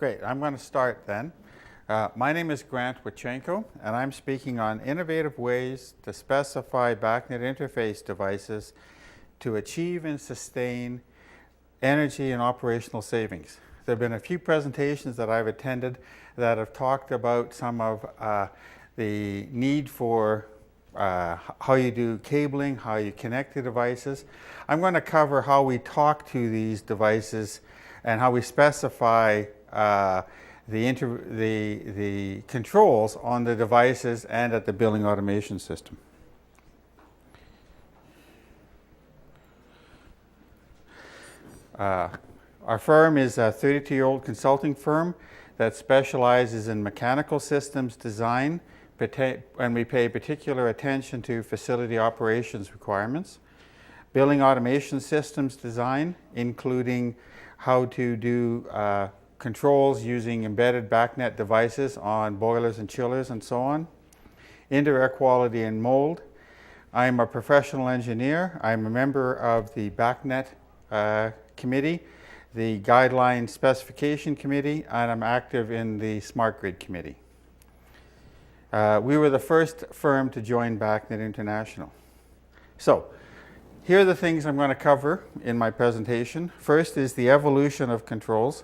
Great. I'm going to start then. My name is Wichenko, and I'm speaking on innovative ways to specify Bacnet interface devices to achieve and sustain energy and operational savings. There have been a few presentations that I've attended that have talked about some of the need for how you do cabling, how you connect the devices. I'm going to cover how we talk to these devices and how we specify the controls on the devices and at the building automation system. Our firm is a 32-year-old consulting firm that specializes in mechanical systems design, and we pay particular attention to facility operations requirements. Building automation systems design, including how to do controls using embedded Bacnet devices on boilers and chillers and so on. Indoor air quality and mold. I'm a professional engineer. I'm a member of the Bacnet committee, the Guideline Specification Committee, and I'm active in the Smart Grid Committee. We were the first firm to join Bacnet International. So, here are the things I'm going to cover in my presentation. First is the evolution of controls.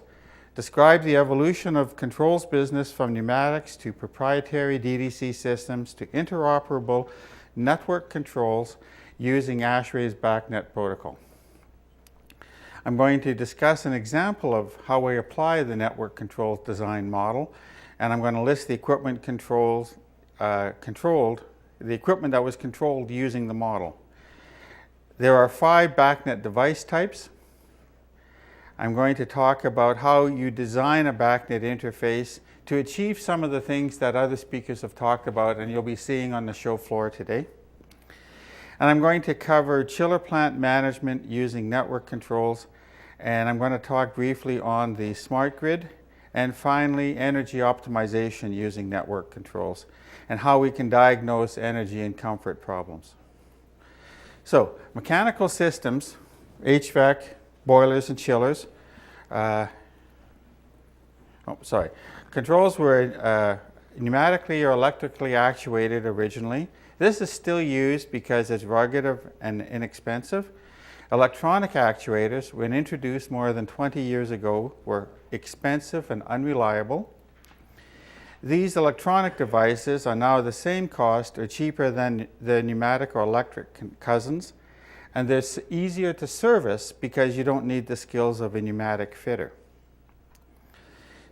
Describe the evolution of controls business from pneumatics to proprietary DDC systems to interoperable network controls using ASHRAE's Bacnet protocol. I'm going to discuss an example of how we apply the network controls design model, and I'm going to list the equipment the equipment that was controlled using the model. There are 5 Bacnet device types. I'm going to talk about how you design a Bacnet interface to achieve some of the things that other speakers have talked about and you'll be seeing on the show floor today. And I'm going to cover chiller plant management using network controls, and I'm going to talk briefly on the smart grid, and finally energy optimization using network controls and how we can diagnose energy and comfort problems. So, mechanical systems, HVAC, boilers and chillers. Controls were pneumatically or electrically actuated originally. This is still used because it's rugged and inexpensive. Electronic actuators, when introduced more than 20 years ago, were expensive and unreliable. These electronic devices are now the same cost or cheaper than the pneumatic or electric cousins, and they're easier to service because you don't need the skills of a pneumatic fitter.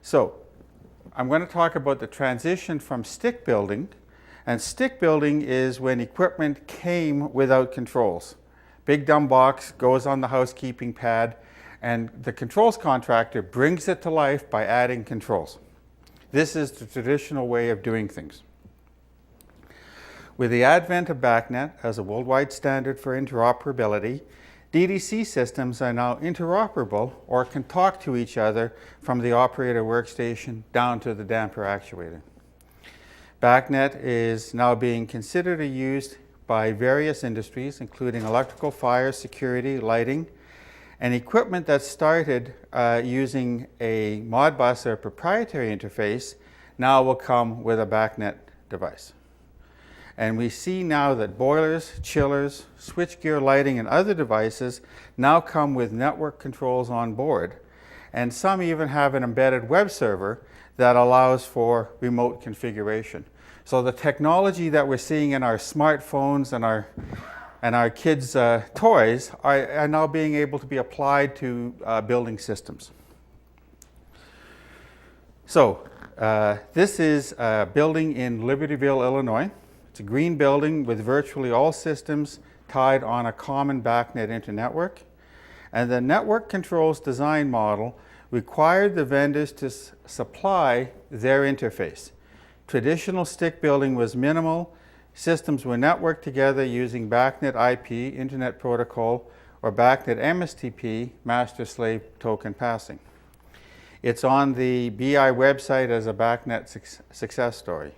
So, I'm going to talk about the transition from stick building, and stick building is when equipment came without controls. Big dumb box goes on the housekeeping pad, and the controls contractor brings it to life by adding controls. This is the traditional way of doing things. With the advent of Bacnet as a worldwide standard for interoperability, DDC systems are now interoperable or can talk to each other from the operator workstation down to the damper actuator. Bacnet is now being considered and used by various industries, including electrical, fire, security, lighting, and equipment that started using a Modbus or proprietary interface now will come with a Bacnet device. And we see now that boilers, chillers, switchgear lighting, and other devices now come with network controls on board. And some even have an embedded web server that allows for remote configuration. So the technology that we're seeing in our smartphones and our kids' toys are now being able to be applied to building systems. So this is a building in Libertyville, Illinois. It's a green building with virtually all systems tied on a common Bacnet internetwork. And the network controls design model required the vendors to supply their interface. Traditional stick building was minimal. Systems were networked together using Bacnet IP, Internet Protocol, or Bacnet MSTP, Master Slave Token Passing. It's on the BI website as a Bacnet success story.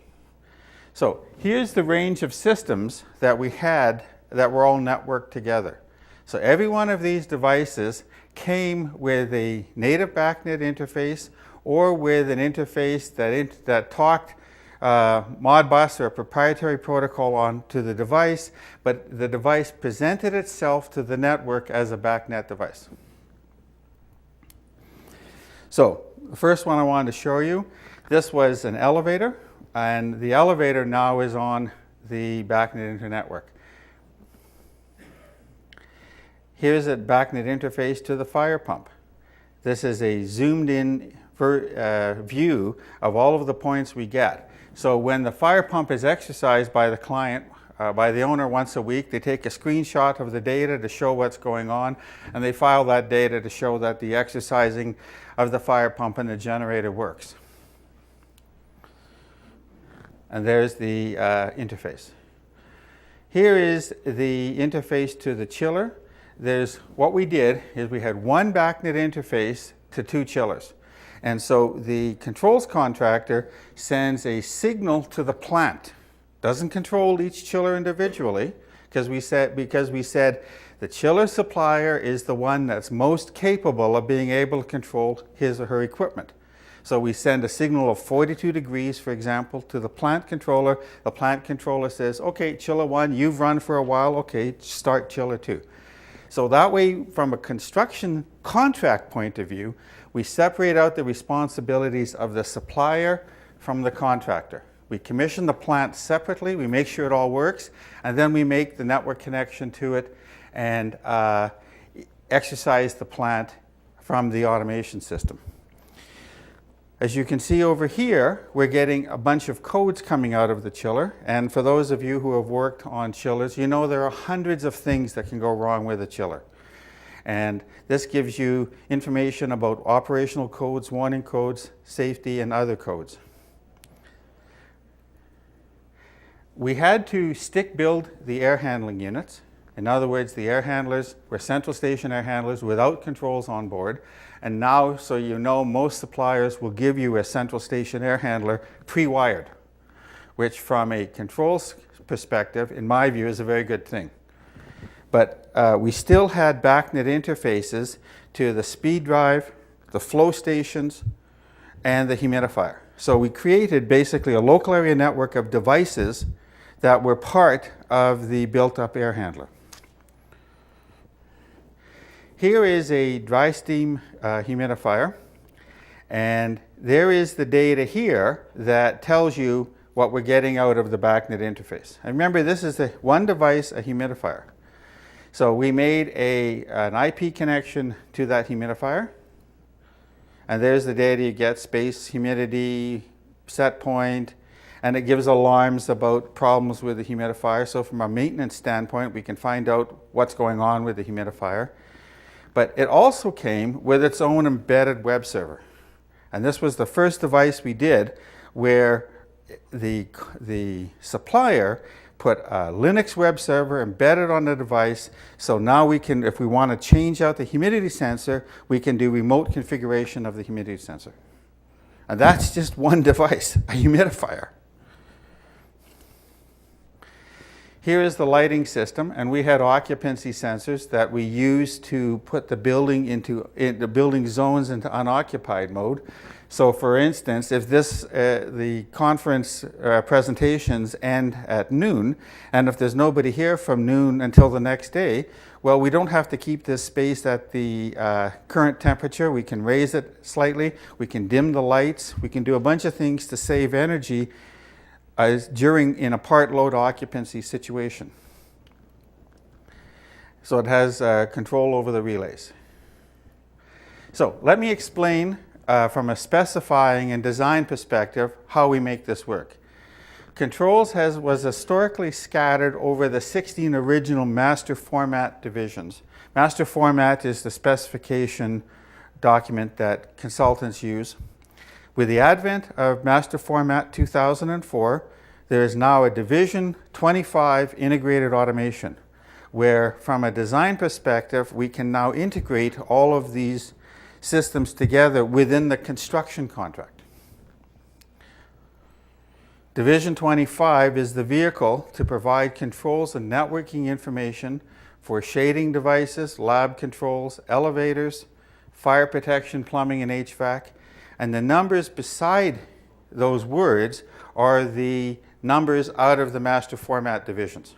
So here's the range of systems that we had that were all networked together. So every one of these devices came with a native Bacnet interface or with an interface that talked Modbus or a proprietary protocol onto the device, but the device presented itself to the network as a Bacnet device. So the first one I wanted to show you, this was an elevator, and the elevator now is on the Bacnet internetwork. Here's a Bacnet interface to the fire pump. This is a zoomed in view of all of the points we get. So when the fire pump is exercised by the client, by the owner once a week, they take a screenshot of the data to show what's going on, and they file that data to show that the exercising of the fire pump and the generator works. And there's the interface. Here is the interface to the chiller. What we did is we had one Bacnet interface to two chillers. And so the controls contractor sends a signal to the plant. Doesn't control each chiller individually, because we said the chiller supplier is the one that's most capable of being able to control his or her equipment. So we send a signal of 42 degrees, for example, to the plant controller. The plant controller says, okay, chiller 1, you've run for a while, okay, start chiller 2. So that way, from a construction contract point of view, we separate out the responsibilities of the supplier from the contractor. We commission the plant separately, we make sure it all works, and then we make the network connection to it and exercise the plant from the automation system. As you can see over here, we're getting a bunch of codes coming out of the chiller. And for those of you who have worked on chillers, you know there are hundreds of things that can go wrong with a chiller. And this gives you information about operational codes, warning codes, safety, and other codes. We had to stick build the air handling units. In other words, the air handlers were central station air handlers without controls on board. And now, so you know, most suppliers will give you a central station air handler pre-wired, which from a controls perspective, in my view, is a very good thing. But we still had Bacnet interfaces to the speed drive, the flow stations, and the humidifier. So we created basically a local area network of devices that were part of the built-up air handler. Here is a dry steam humidifier, and there is the data here that tells you what we're getting out of the Bacnet interface. And remember, this is one device, a humidifier. So we made an IP connection to that humidifier, and there's the data you get: space, humidity, set point, and it gives alarms about problems with the humidifier. So from a maintenance standpoint, we can find out what's going on with the humidifier. But it also came with its own embedded web server. And this was the first device we did where the supplier put a Linux web server embedded on the device. So now we can, if we want to change out the humidity sensor, we can do remote configuration of the humidity sensor. And that's just one device, a humidifier. Here is the lighting system, and we had occupancy sensors that we used to put the building the building zones into unoccupied mode. So for instance, if the conference presentations end at noon, and if there's nobody here from noon until the next day, well, we don't have to keep this space at the current temperature. We can raise it slightly, we can dim the lights, we can do a bunch of things to save energy in a part load occupancy situation. So it has control over the relays. So let me explain from a specifying and design perspective how we make this work. Controls was historically scattered over the 16 original master format divisions. Master format is the specification document that consultants use. With the advent of Master Format 2004, there is now a Division 25 integrated automation, where from a design perspective, we can now integrate all of these systems together within the construction contract. Division 25 is the vehicle to provide controls and networking information for shading devices, lab controls, elevators, fire protection, plumbing, and HVAC. And the numbers beside those words are the numbers out of the master format divisions.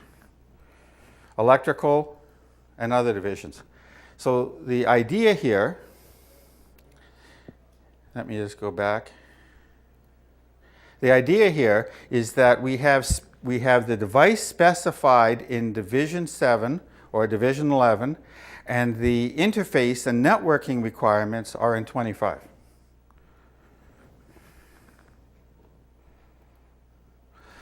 Electrical and other divisions. So the idea here, let me just go back. The idea here is that we have the device specified in Division 7 or Division 11, and the interface and networking requirements are in 25.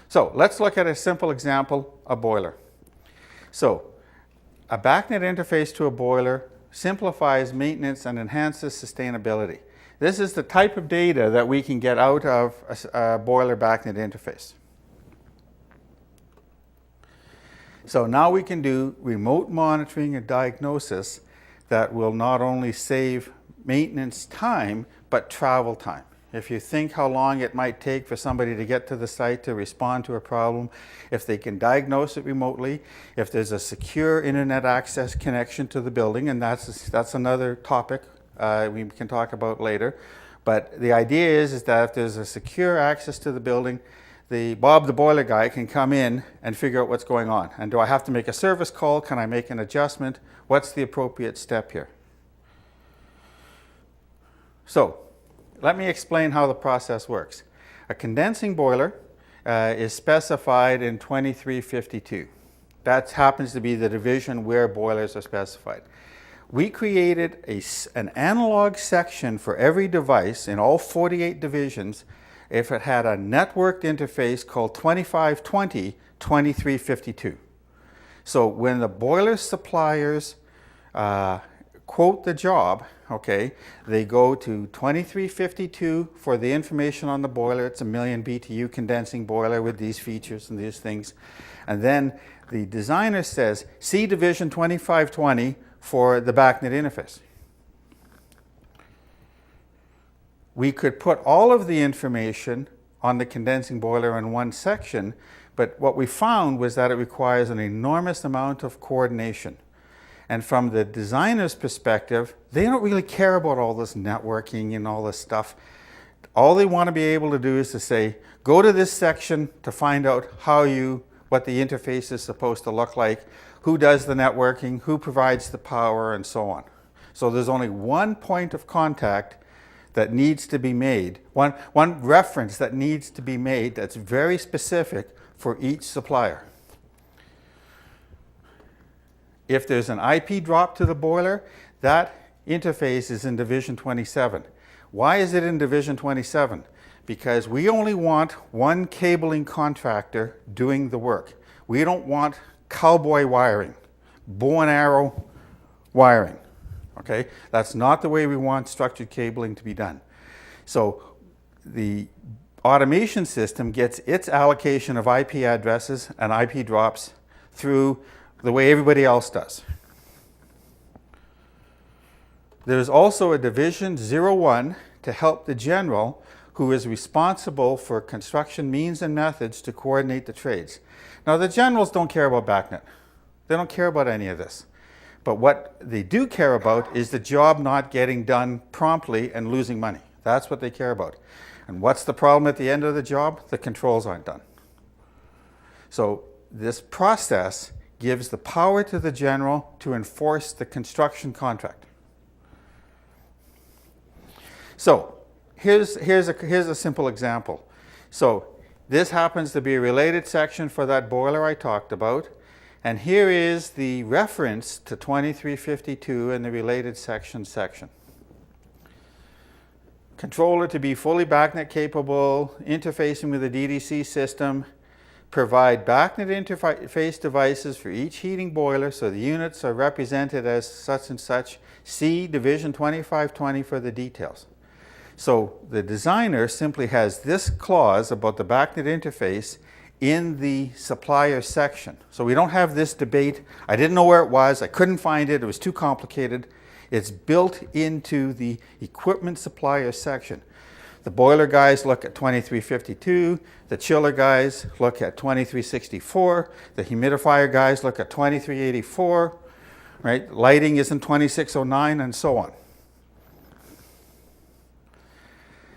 So let's look at a simple example, a boiler. So a Bacnet interface to a boiler simplifies maintenance and enhances sustainability. This is the type of data that we can get out of a boiler Bacnet interface. So now we can do remote monitoring and diagnosis that will not only save maintenance time, but travel time. If you think how long it might take for somebody to get to the site to respond to a problem, if they can diagnose it remotely, if there's a secure internet access connection to the building, and that's another topic we can talk about later. But the idea is that if there's a secure access to the building, Bob the boiler guy can come in and figure out what's going on. And do I have to make a service call? Can I make an adjustment? What's the appropriate step here? So let me explain how the process works. A condensing boiler is specified in 2352. That happens to be the division where boilers are specified. We created an analog section for every device in all 48 divisions if it had a networked interface called 2520-2352. So when the boiler suppliers quote the job, okay, they go to 2352 for the information on the boiler. It's a 1,000,000 BTU condensing boiler with these features and these things. And then the designer says, see division 2520 for the Bacnet interface. We could put all of the information on the condensing boiler in one section, but what we found was that it requires an enormous amount of coordination. And from the designer's perspective, they don't really care about all this networking and all this stuff. All they want to be able to do is to say, go to this section to find out what the interface is supposed to look like, who does the networking, who provides the power, and so on. So there's only one point of contact that needs to be made, one reference that needs to be made that's very specific for each supplier. If there's an IP drop to the boiler, that interface is in Division 27. Why is it in Division 27? Because we only want one cabling contractor doing the work. We don't want cowboy wiring, bow and arrow wiring. Okay? That's not the way we want structured cabling to be done. So the automation system gets its allocation of IP addresses and IP drops through the way everybody else does. There's also a Division 01 to help the general who is responsible for construction means and methods to coordinate the trades. Now the generals don't care about Bacnet. They don't care about any of this. But what they do care about is the job not getting done promptly and losing money. That's what they care about. And what's the problem at the end of the job? The controls aren't done. So this process gives the power to the general to enforce the construction contract. So here's a simple example. So this happens to be a related section for that boiler I talked about. And here is the reference to 2352 and the related section. Controller to be fully Bacnet capable, interfacing with the DDC system, provide Bacnet interface devices for each heating boiler so the units are represented as such and such. See Division 2520 for the details. So the designer simply has this clause about the Bacnet interface in the supplier section. So we don't have this debate. I didn't know where it was. I couldn't find it. It was too complicated. It's built into the equipment supplier section. The boiler guys look at 2352. The chiller guys look at 2364. The humidifier guys look at 2384. right? Lighting is in 2609 and so on.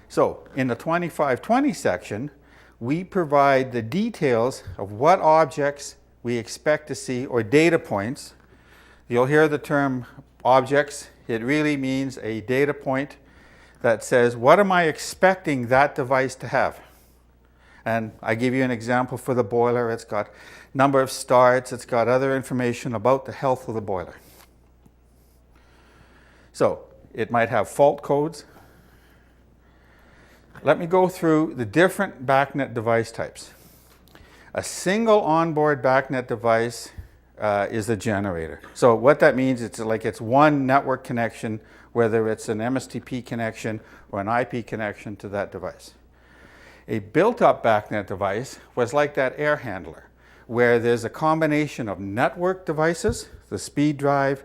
So in the 2520 section, we provide the details of what objects we expect to see, or data points. You'll hear the term objects. It really means a data point that says, what am I expecting that device to have? And I give you an example for the boiler. It's got number of starts. It's got other information about the health of the boiler. So it might have fault codes. Let me go through the different Bacnet device types. A single onboard Bacnet device is a generator. So what that means, it's one network connection, whether it's an MSTP connection or an IP connection to that device. A built-up Bacnet device was like that air handler, where there's a combination of network devices, the speed drive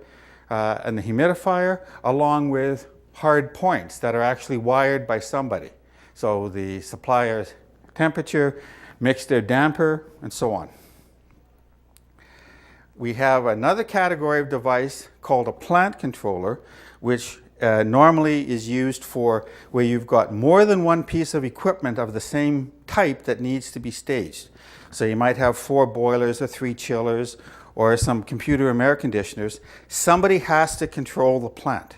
and the humidifier, along with hard points that are actually wired by somebody. So the supplier's temperature, mixed-air damper, and so on. We have another category of device called a plant controller, which normally is used for where you've got more than one piece of equipment of the same type that needs to be staged. So you might have 4 boilers or 3 chillers or some computer and air conditioners. Somebody has to control the plant.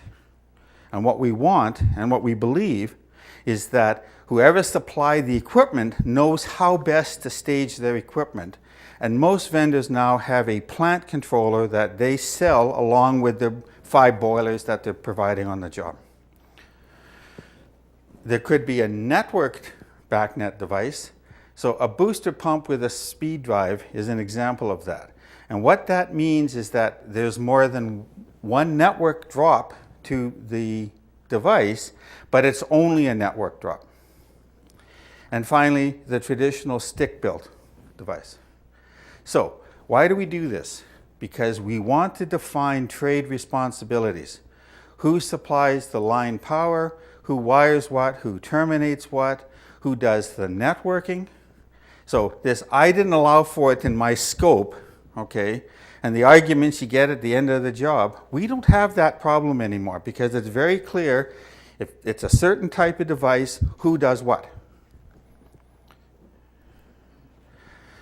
And what we want and what we believe is that whoever supplied the equipment knows how best to stage their equipment. And most vendors now have a plant controller that they sell along with the 5 boilers that they're providing on the job. There could be a networked Bacnet device. So a booster pump with a speed drive is an example of that. And what that means is that there's more than one network drop to the device, but it's only a network drop. And finally, the traditional stick-built device. So why do we do this? Because we want to define trade responsibilities. Who supplies the line power, who wires what, who terminates what, who does the networking. So this, I didn't allow for it in my scope, okay? And the arguments you get at the end of the job, we don't have that problem anymore because it's very clear if it's a certain type of device, who does what.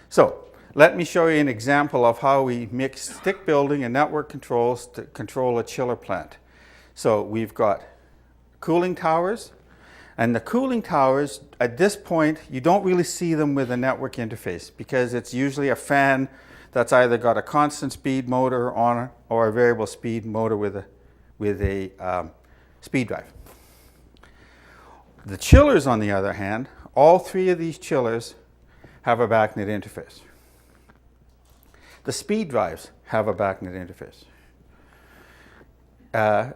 So let me show you an example of how we mix stick building and network controls to control a chiller plant. So we've got cooling towers, and the cooling towers, at this point, you don't really see them with a network interface because it's usually a fan that's either got a constant speed motor on it or a variable speed motor with a speed drive. The chillers, on the other hand, all 3 of these chillers have a Bacnet interface. The speed drives have a Bacnet interface.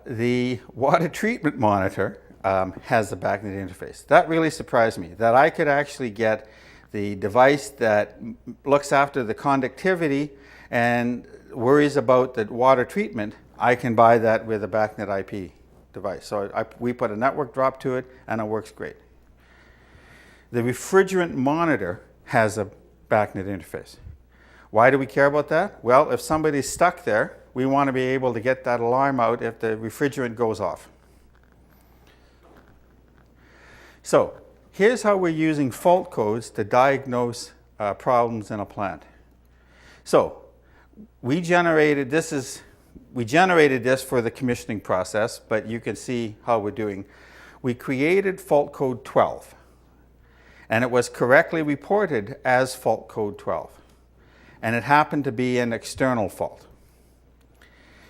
The water treatment monitor has a Bacnet interface. That really surprised me, that I could actually get the device that looks after the conductivity and worries about the water treatment. I can buy that with a Bacnet IP device. So we put a network drop to it and it works great. The refrigerant monitor has a Bacnet interface. Why do we care about that? Well, if somebody's stuck there, we want to be able to get that alarm out if the refrigerant goes off. So here's how we're using fault codes to diagnose problems in a plant. So we generated this for the commissioning process, but you can see how we're doing. We created fault code 12, and it was correctly reported as fault code 12. And it happened to be an external fault.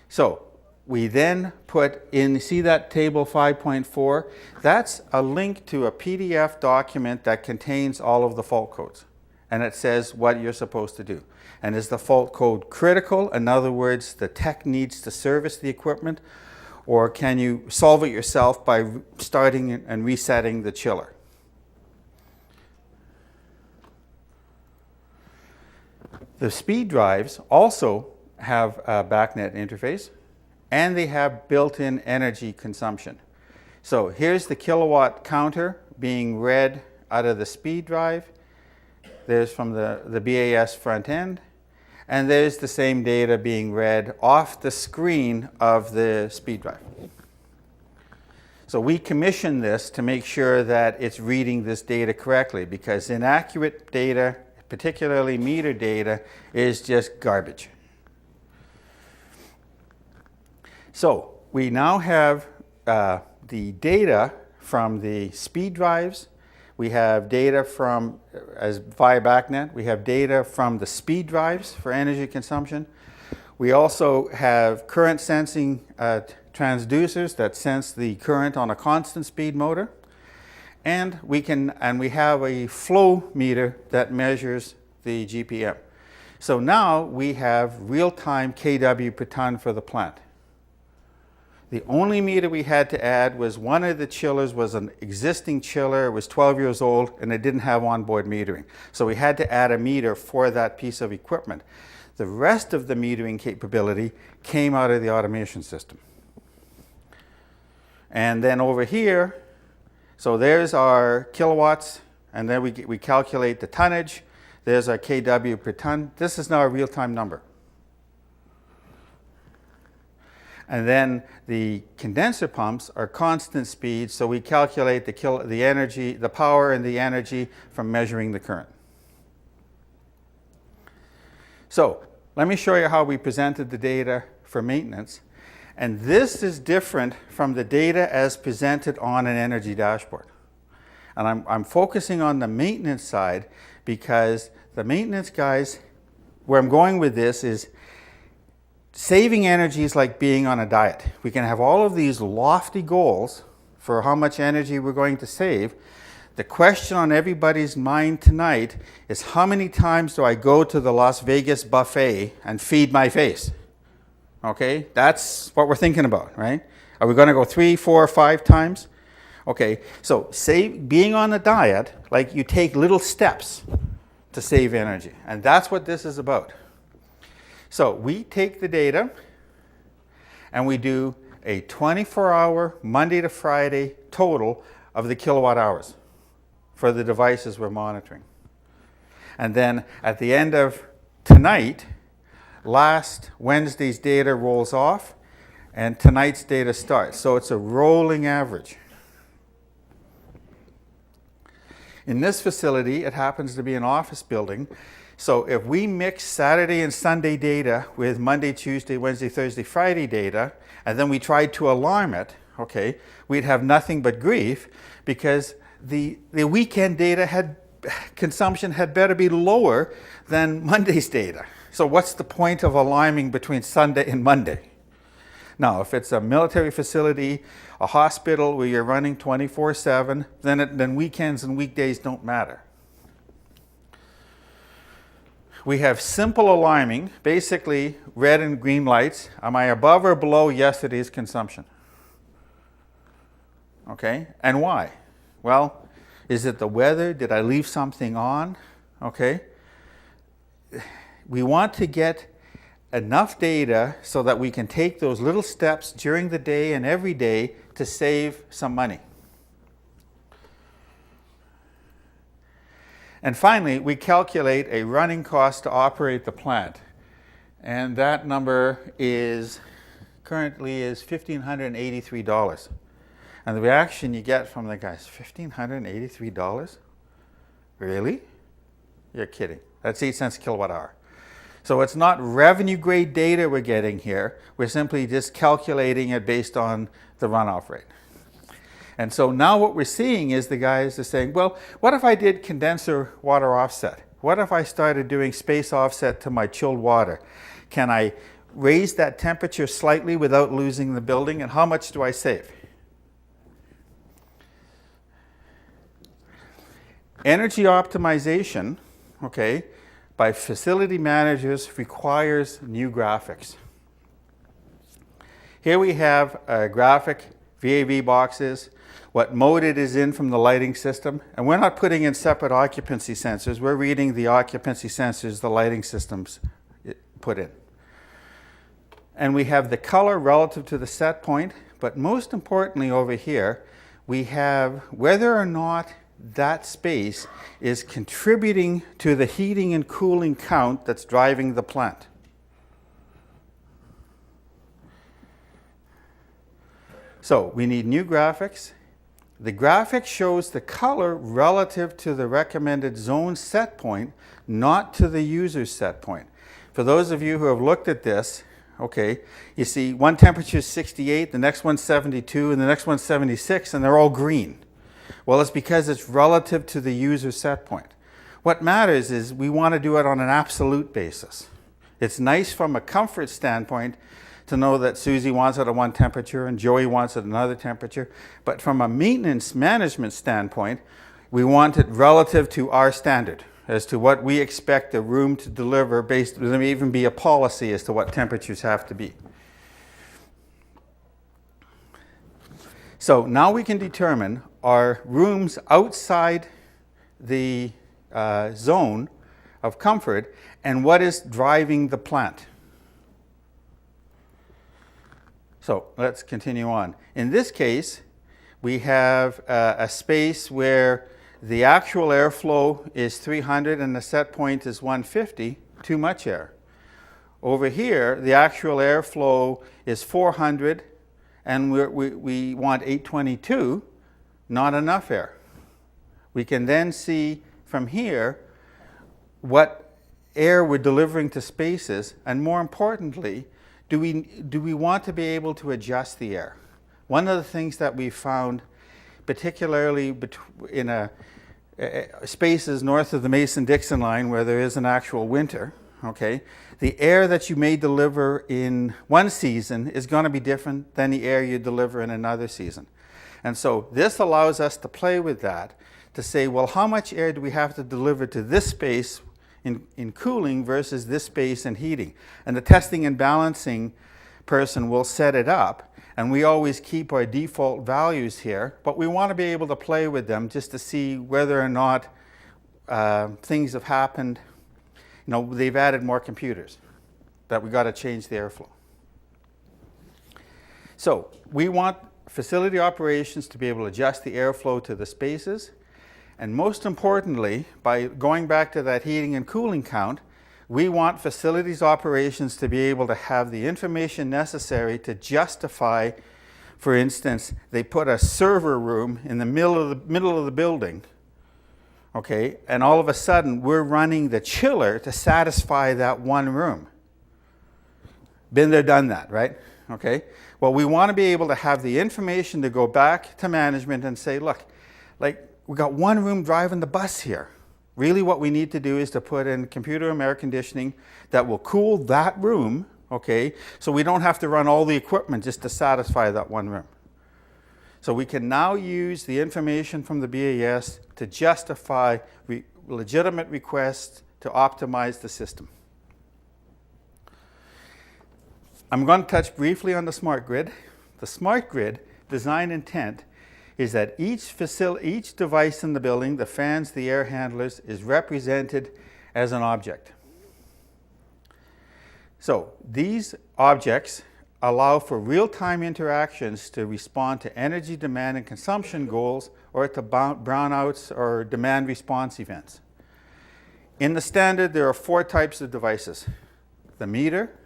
So we then put in, see that table 5.4? That's a link to a PDF document that contains all of the fault codes. And it says what you're supposed to do. And is the fault code critical? In other words, the tech needs to service the equipment? Or can you solve it yourself by starting and resetting the chiller? The speed drives also have a Bacnet interface, and they have built-in energy consumption. So here's the kilowatt counter being read out of the speed drive. There's from the BAS front end. and there's the same data being read off the screen of the speed drive. So we commissioned this to make sure that it's reading this data correctly, because inaccurate data, particularly meter data, is just garbage. So we now have the data from the speed drives. We have data from, as via Bacnet, we have data from the speed drives for energy consumption. We also have current sensing transducers that sense the current on a constant speed motor. And we have a flow meter that measures the GPM. So now we have real-time kW per ton for the plant. The only meter we had to add was one of the chillers was an existing chiller. It was 12 years old and it didn't have onboard metering. So we had to add a meter for that piece of equipment. The rest of the metering capability came out of the automation system. And then over here, so there's our kilowatts, and then we calculate the tonnage. There's our kW per ton. This is now a real-time number. And then the condenser pumps are constant speed, so we calculate the energy, the power and the energy from measuring the current. So let me show you how we presented the data for maintenance. And this is different from the data as presented on an energy dashboard. And I'm focusing on the maintenance side because the maintenance guys, where I'm going with this is saving energy is like being on a diet. We can have all of these lofty goals for how much energy we're going to save. The question on everybody's mind tonight is, how many times do I go to the Las Vegas buffet and feed my face? Okay, that's what we're thinking about, right? Are we going to go 3, 4, 5 times? Okay, so being on a diet, like you take little steps to save energy. And that's what this is about. So we take the data and we do a 24-hour, Monday to Friday total of the kilowatt hours for the devices we're monitoring. And then at the end of tonight, last Wednesday's data rolls off and tonight's data starts. So it's a rolling average. In this facility, it happens to be an office building. So if we mix Saturday and Sunday data with Monday, Tuesday, Wednesday, Thursday, Friday data, and then we tried to alarm it, okay, we'd have nothing but grief, because the weekend data consumption had better be lower than Monday's data. So what's the point of alarming between Sunday and Monday? Now, if it's a military facility, a hospital where you're running 24/7, then weekends and weekdays don't matter. We have simple alarming, basically red and green lights. Am I above or below yesterday's consumption? Okay, and why? Well, is it the weather? Did I leave something on? Okay. We want to get enough data so that we can take those little steps during the day and every day to save some money. And finally, we calculate a running cost to operate the plant. And that number currently is $1,583. And the reaction you get from the guys, $1,583? Really? You're kidding. That's 8 cents a kilowatt hour. So it's not revenue grade data we're getting here. We're simply just calculating it based on the runoff rate. And so now what we're seeing is the guys are saying, well, what if I did condenser water offset? What if I started doing space offset to my chilled water? Can I raise that temperature slightly without losing the building? And how much do I save? Energy optimization, okay, by facility managers requires new graphics. Here we have a graphic, VAV boxes, what mode it is in from the lighting system, and we're not putting in separate occupancy sensors. We're reading the occupancy sensors the lighting systems put in. And we have the color relative to the set point, but most importantly over here, we have whether or not that space is contributing to the heating and cooling count that's driving the plant. So we need new graphics. The graphic shows the color relative to the recommended zone set point, not to the user's set point. For those of you who have looked at this, okay, you see one temperature is 68, the next one's 72, and the next one's 76, and they're all green. Well, it's because it's relative to the user set point. What matters is we want to do it on an absolute basis. It's nice from a comfort standpoint to know that Susie wants it at one temperature and Joey wants it at another temperature. But from a maintenance management standpoint, we want it relative to our standard as to what we expect the room to deliver based, there may even be a policy as to what temperatures have to be. So now we can determine are rooms outside the zone of comfort and what is driving the plant. So let's continue on. In this case, we have a space where the actual airflow is 300 and the set point is 150, too much air. Over here, the actual airflow is 400 and we want 822, not enough air. We can then see from here what air we're delivering to spaces, and more importantly, do we want to be able to adjust the air? One of the things that we found, particularly in spaces north of the Mason-Dixon line where there is an actual winter, okay, the air that you may deliver in one season is going to be different than the air you deliver in another season. And so this allows us to play with that, to say, well, how much air do we have to deliver to this space in cooling versus this space in heating? And the testing and balancing person will set it up, and we always keep our default values here, but we want to be able to play with them just to see whether or not things have happened. You know, they've added more computers, that we got to change the airflow. So we want facility operations to be able to adjust the airflow to the spaces. And most importantly, by going back to that heating and cooling count, we want facilities operations to be able to have the information necessary to justify, for instance, they put a server room in the middle of the building, okay, and all of a sudden we're running the chiller to satisfy that one room. Been there, done that, right? Okay. Well, we want to be able to have the information to go back to management and say, look, like, we got one room driving the bus here. Really what we need to do is to put in computer room air conditioning that will cool that room, okay, so we don't have to run all the equipment just to satisfy that one room. So we can now use the information from the BAS to justify legitimate requests to optimize the system. I'm going to touch briefly on the smart grid. The smart grid design intent is that each device in the building, the fans, the air handlers, is represented as an object. So these objects allow for real-time interactions to respond to energy demand and consumption goals or to brownouts or demand response events. In the standard, there are 4 types of devices: the meter,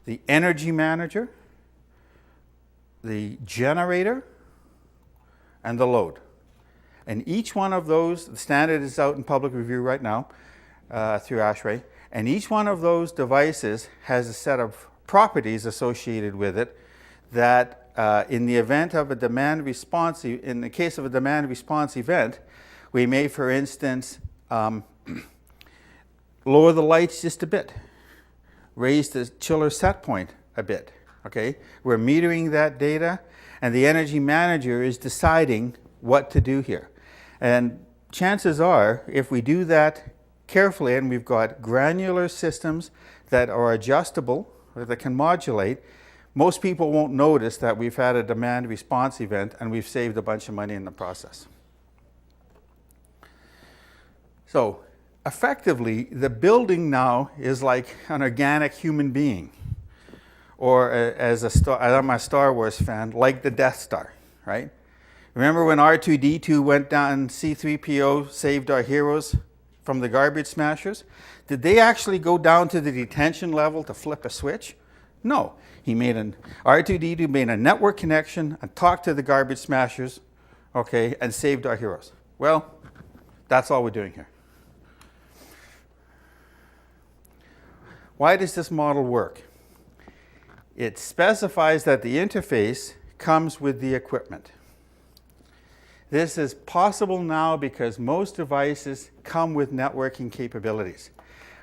the energy manager, the generator, and the load. And each one of those, the standard is out in public review right now through ASHRAE, and each one of those devices has a set of properties associated with it that in the event of a demand response, in the case of a demand response event, we may, for instance, lower the lights just a bit, raise the chiller set point a bit, okay? We're metering that data, and the energy manager is deciding what to do here. And chances are, if we do that carefully, and we've got granular systems that are adjustable, or that can modulate, most people won't notice that we've had a demand response event and we've saved a bunch of money in the process. So effectively, the building now is like an organic human being. Or I'm a Star Wars fan, like the Death Star, right? Remember when R2-D2 went down and C-3PO saved our heroes from the garbage smashers? Did they actually go down to the detention level to flip a switch? No. R2-D2 made a network connection and talked to the garbage smashers, okay, and saved our heroes. Well, that's all we're doing here. Why does this model work? It specifies that the interface comes with the equipment. This is possible now because most devices come with networking capabilities.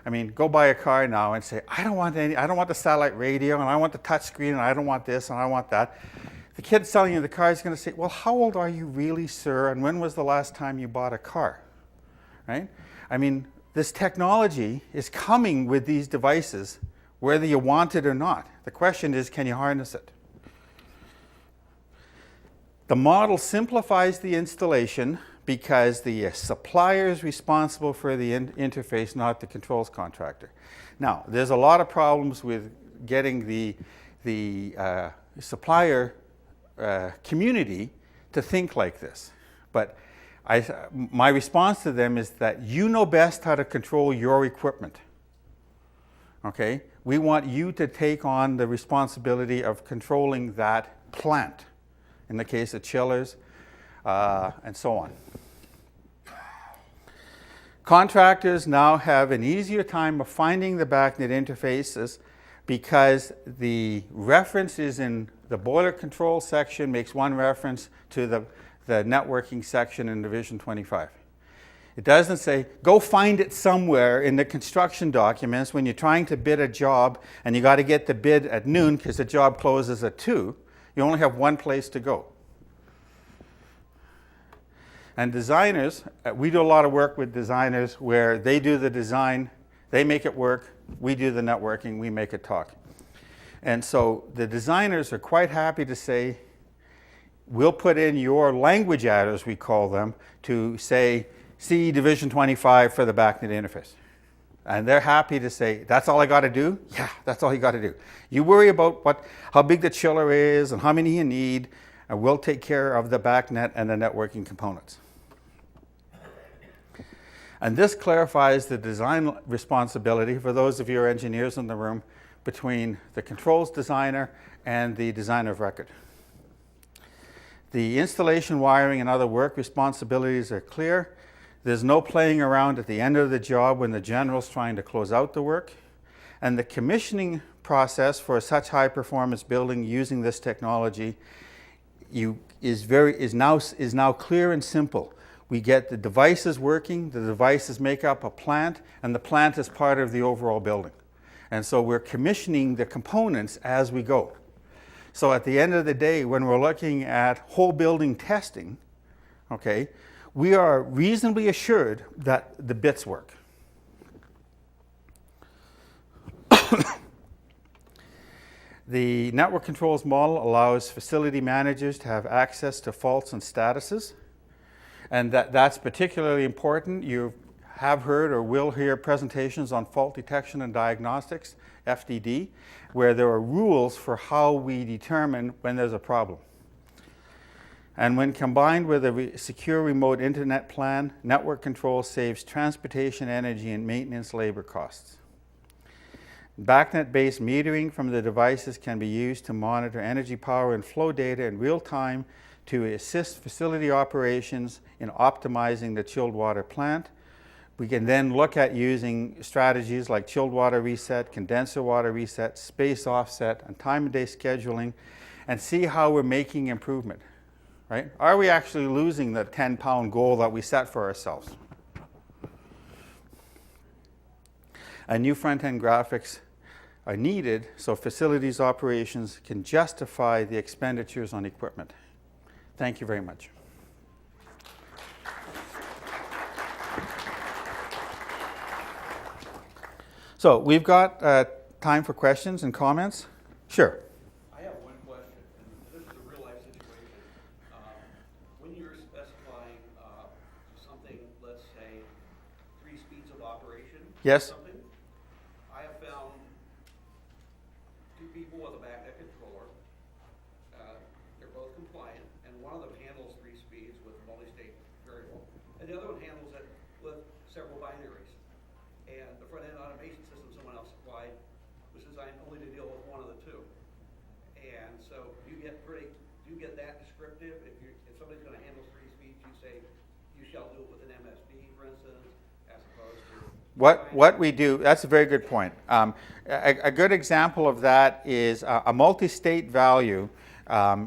I mean, go buy a car now and say, I don't want the satellite radio, and I want the touch screen, and I don't want this, and I want that. The kid selling you the car is going to say, well, how old are you really, sir, and when was the last time you bought a car? Right? I mean, this technology is coming with these devices, whether you want it or not. The question is, can you harness it? The model simplifies the installation because the supplier is responsible for the interface, not the controls contractor. Now, there's a lot of problems with getting the supplier community to think like this. But my response to them is that you know best how to control your equipment. Okay? We want you to take on the responsibility of controlling that plant, in the case of chillers, and so on. Contractors now have an easier time of finding the Bacnet interfaces because the reference is in the boiler control section, makes one reference to the networking section in Division 25. It doesn't say, go find it somewhere in the construction documents when you're trying to bid a job and you got to get the bid at noon because the job closes at 2. You only have one place to go. And designers, we do a lot of work with designers where they do the design, they make it work, we do the networking, we make it talk. And so the designers are quite happy to say, we'll put in your language adders, we call them, to say, C Division 25 for the Bacnet interface. And they're happy to say, that's all I got to do? Yeah, that's all you got to do. You worry about how big the chiller is and how many you need, and we'll take care of the Bacnet and the networking components. And this clarifies the design responsibility, for those of your engineers in the room, between the controls designer and the designer of record. The installation, wiring, and other work responsibilities are clear. There's no playing around at the end of the job when the general's trying to close out the work. And the commissioning process for such high-performance building using this technology is now clear and simple. We get the devices working, the devices make up a plant, and the plant is part of the overall building. And so we're commissioning the components as we go. So at the end of the day, when we're looking at whole building testing, okay, we are reasonably assured that the bits work. The network controls model allows facility managers to have access to faults and statuses. And that's particularly important. You have heard or will hear presentations on fault detection and diagnostics, FDD, where there are rules for how we determine when there's a problem. And when combined with a secure remote internet plan, network control saves transportation, energy, and maintenance labor costs. Bacnet-based metering from the devices can be used to monitor energy, power, and flow data in real time to assist facility operations in optimizing the chilled water plant. We can then look at using strategies like chilled water reset, condenser water reset, space offset, and time of day scheduling, and see how we're making improvement, right? Are we actually losing the 10-pound goal that we set for ourselves? And new front-end graphics are needed so facilities operations can justify the expenditures on equipment. Thank you very much. So we've got time for questions and comments. Sure. I have one question, and this is a real-life situation. When you're specifying something, let's say, 3 speeds of operation, Yes. something, I have found 2 people with a Bacnet controller. They're both compliant, and one of them handles 3 speeds. and the other one handles it with several binaries. And the front-end automation system someone else supplied was designed only to deal with one of the two. And so you get that descriptive. If somebody's going to handle 3 speeds, you say you shall do it with an MSB, for instance, as opposed to What we do, that's a very good point. A good example of that is a multi-state value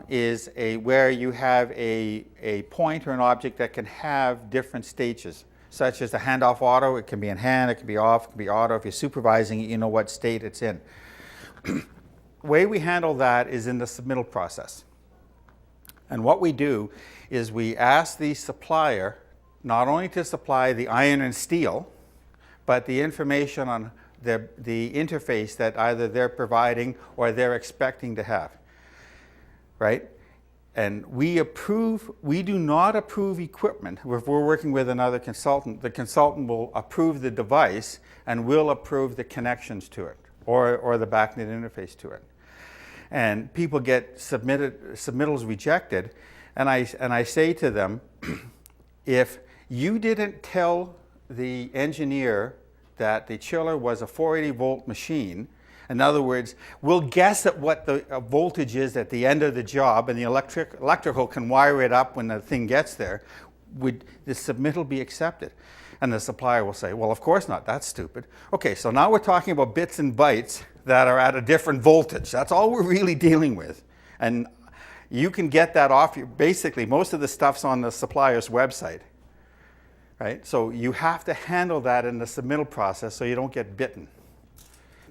is where you have a point or an object that can have different stages, such as the handoff auto. It can be in hand, it can be off, it can be auto. If you're supervising it, you know what state it's in. The way we handle that is in the submittal process. And what we do is we ask the supplier not only to supply the iron and steel, but the information on the interface that either they're providing or they're expecting to have, right? And we do not approve equipment. If we're working with another consultant, the consultant will approve the device and will approve the connections to it or the Bacnet interface to it. And people get submittals rejected, and I say to them, if you didn't tell the engineer that the chiller was a 480 volt machine, in other words, we'll guess at what the voltage is at the end of the job, and the electrical can wire it up when the thing gets there, would the submittal be accepted? And the supplier will say, well, of course not, that's stupid. Okay, so now we're talking about bits and bytes that are at a different voltage. That's all we're really dealing with. And you can get that off. Basically, most of the stuff's on the supplier's website. Right? So you have to handle that in the submittal process so you don't get bitten.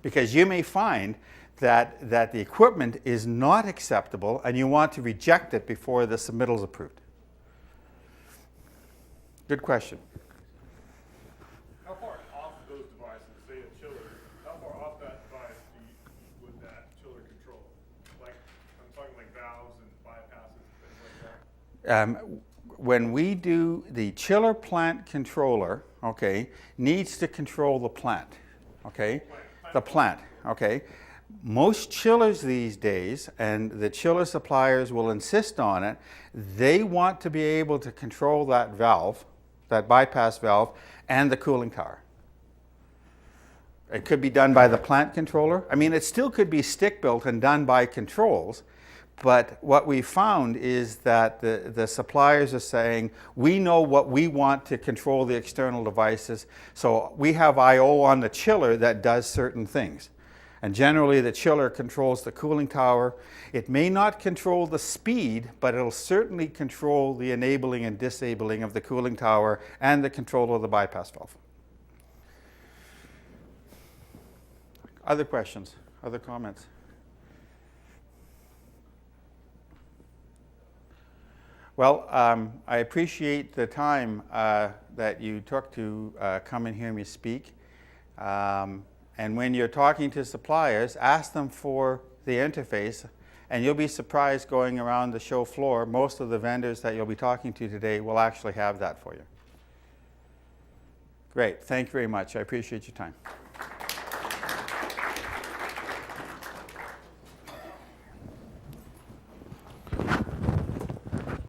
Because you may find that the equipment is not acceptable and you want to reject it before the submittal is approved. Good question. How far off those devices, say a chiller, how far off that device would that chiller control? Like, I'm talking like valves and bypasses, things like that. When we do the chiller plant controller, okay, needs to control the plant, okay? The plant, okay? Most chillers these days, and the chiller suppliers will insist on it, they want to be able to control that valve, that bypass valve, and the cooling tower. It could be done by the plant controller. I mean, it still could be stick-built and done by controls, but what we found is that the suppliers are saying, we know what we want to control the external devices, so we have I/O on the chiller that does certain things. And generally the chiller controls the cooling tower. It may not control the speed, but it'll certainly control the enabling and disabling of the cooling tower and the control of the bypass valve. Other questions? Other comments? Well, I appreciate the time that you took to come and hear me speak. And when you're talking to suppliers, ask them for the interface, and you'll be surprised going around the show floor. Most of the vendors that you'll be talking to today will actually have that for you. Great. Thank you very much. I appreciate your time.